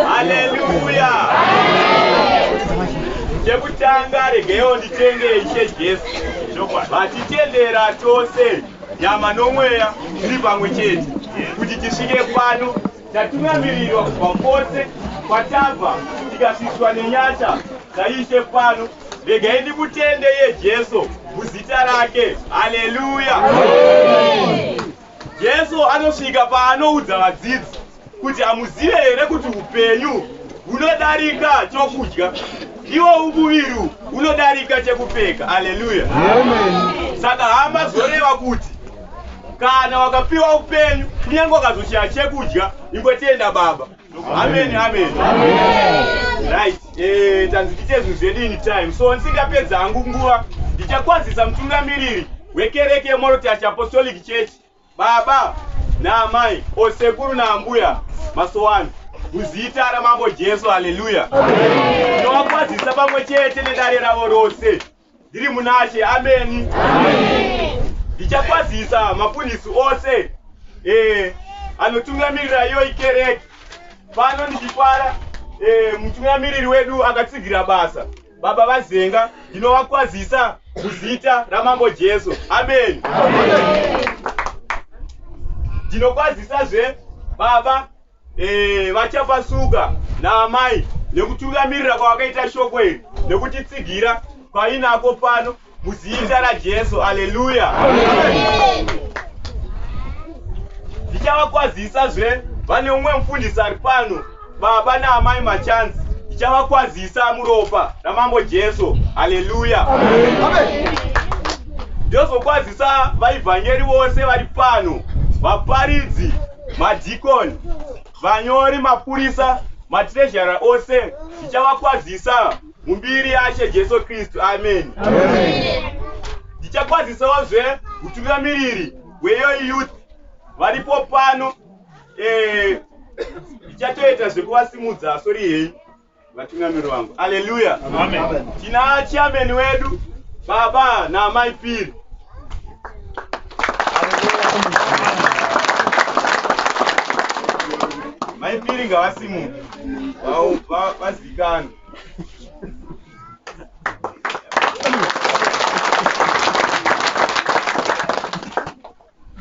Hallelujah. Chekutanga regeyo nditende ishe Jesu. Vatitendera tose nyama nomweya tiri pamwe chete kuti tisvike pano tatunamirirwa kubva kwose kwatabva tikasvitswa nenyasha dzaishe pano. Regai ndimutende yeJesu muzita rake. Haleluya. Jesu anosvika paanoudza vadzidzi kuti amuzive here kuti upenyu hunodarika chokudya, iwo umuviri unodarika chekupfeka. Haleluya. Saka hama zoreva kuti kana wakapiwa upenyu kunyange wakazoshaya chekudya ingotenda Baba. Amen, amen. Right. Tanzikite zvinhu zvedu in time. So ndisingapedza hangu nguva ndichakwazisa mutungamiriri wekereke Morotasi Apostolic Church, baba naamai osekuru naambuya masowani muzita ramambo Jesu. Haleluya. Ndinovakwazisa pamwe chete nedare ravo rose ndiri munashe. Amen. Ndichakwazisa mafundisi ose anotungamirira iyo ikereke. Pano ndichifara mutungamiriri wedu akatsigira basa, baba vazenga. Ndinovakwazisa muzita ramambo Jesu. Amen. Ndinokwazisazve baba vachapasuka naamai nekutungamirira kwavakaita shoko iri nekutitsigira kwainako pano muzita raJesu. Haleluya. Ndichavakwazisazve vane umwe mufundisi ari pano, baba naamai machanzi. Ndichavakwazisa muropa ramambo Jesu. Haleluya. Ndozokwazisa vaivhangeri vose vari pano, vaparidzi, madhikoni, vanyori, mapurisa, matrezhara ose. Ndichavakwazisa mumbiri yaShe Jesu Kristu. Amen. Ndichakwazisawozve mutungamiriri weyo youth varipo pano. Ndichatoita zvekuvasimudza sori hei vatungamiriri vangu. Haleluya. Tina chairman wedu baba naamai Piri. Maipiri ngavasimuke vazikana.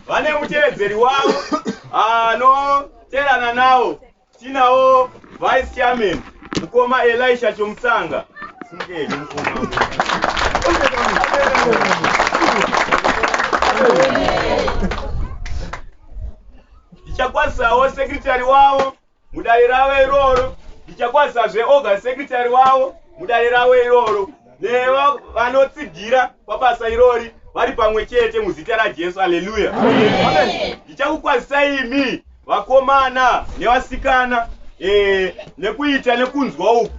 Vane mutevedzeri wavo anoterana nawo. Tinawo vice chairman mukoma Elisha Chomusanga. Simukei mukoma. Ndichakwazisawo secretary wavo mudare ravo iroro. Ndichakwazisazve August secretary wavo mudare ravo iroro, nevo vanotsigira pabasa irori vari pamwe chete muzita raJesu. Haleluya. Ndichakukwazisai imi vakomana nevasikana nekuita nekunzwa uku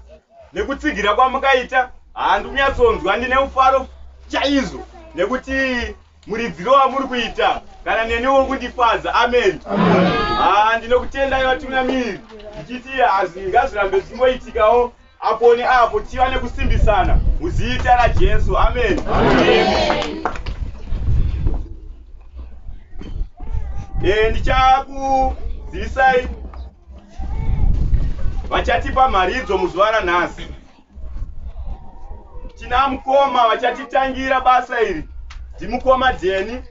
nekutsigira kwamukaita. Handinyatsonzwa ndine ufaro chaizvo nekuti muridziro wamuri kuita kana neniwo kundifadza. Amen. Ndinokutendai vatungamiriri ndichiti ngazvirambe zvichingoitikawo apo neapo tiva nekusimbisana muzita raJesu. Amen. Ndichakuzivisai vachatipa mharidzo muzuva ranhasi. Tina mukoma vachatitangira basa iri, ndimukoma Dheni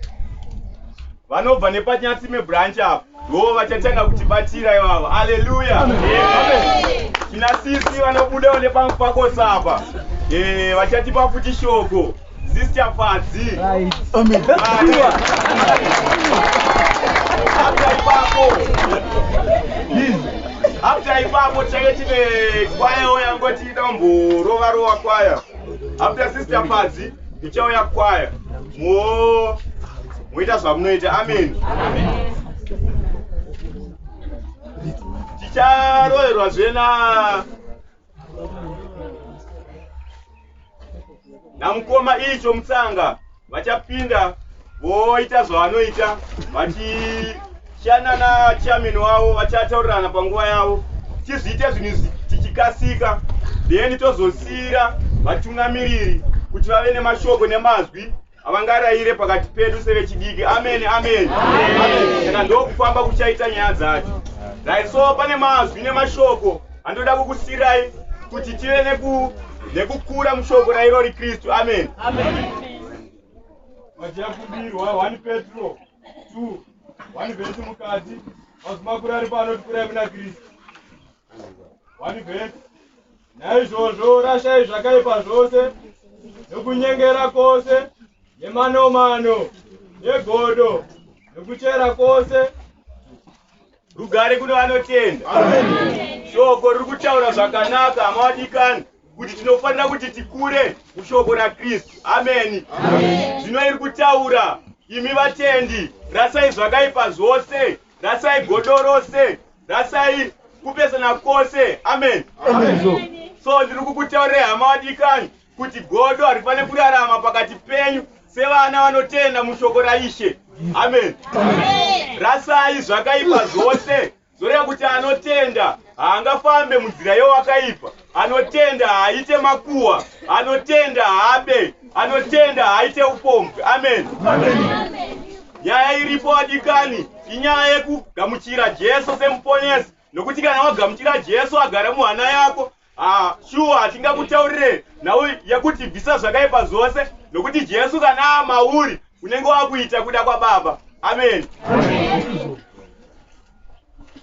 vanobva nepaNyatsime branch apo, ndo vachatanga kutibatira ivavo. Haleluya. Tina sisi vanobudawo nepamupakosa apa, vachatipa futi shoko, Sister Fadzi. After ipapo change tine kwaya yangoti idomborova kwaya. After Sister Fadzi ndichauya kwaya muita zvamunoita. Amen. Ticharoverwa zvena namukoma icho mutsanga vachapinda voita zvavanoita vachishanda nachairman wavo vachataurirana panguva yavo tichizoita zvinhu tichikasika, then tozosira vatungamiriri kuti vave nemashoko nemazwi avangarayire pakati pedu sevechidiki. Amen, amen. Saka ndokufamba kuchaita nyaya dzacho. Right, so pane mazwi nemashoko andoda kukusirai kuti tive nekukura mushoko rairori Kristu. Amen. Vajakubirwa 1 Petro 2 1 verse mukati mazmakuru ari pano tikurai muna Kristu. 1 verse. Naizvozvo rashai zvakaipa zvose nekunyengera kwose nemanomano negodo nekuchera kwose rugare kuno vanotenda. Shoko riri kutaura zvakanaka amawadikani kuti tinofanira kuti tikure mushoko raKristu. Amen. Zvino iri kutaura imi vatendi, rasai zvakaipa zvose, rasai godo rose, rasai kupesana kwose. Amen. So ndiri kukutaurira hama wadikani kuti godo harifane kurarama pakati penyu sevana vanotenda mushoko raIshe. Amen. Rasai zvakaipa zvose, zoreva kuti anotenda haangafambe munzira yowakaipa, anotenda haaite makuhwa, anotenda haabe, anotenda haaite upombwe. Amen. Nyaya iripo wadikani inyaya yekugamuchira Jesu semuponesi, nokuti kana wagamuchira Jesu agara muhana yako, shuwa hatingakutaurire nhau yekuti bvisa zvakaipa zvose, nokuti Jesu kana amauri unenge wakuita kuda kwaBaba. Amen.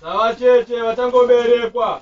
Savacheche vatangoberekwa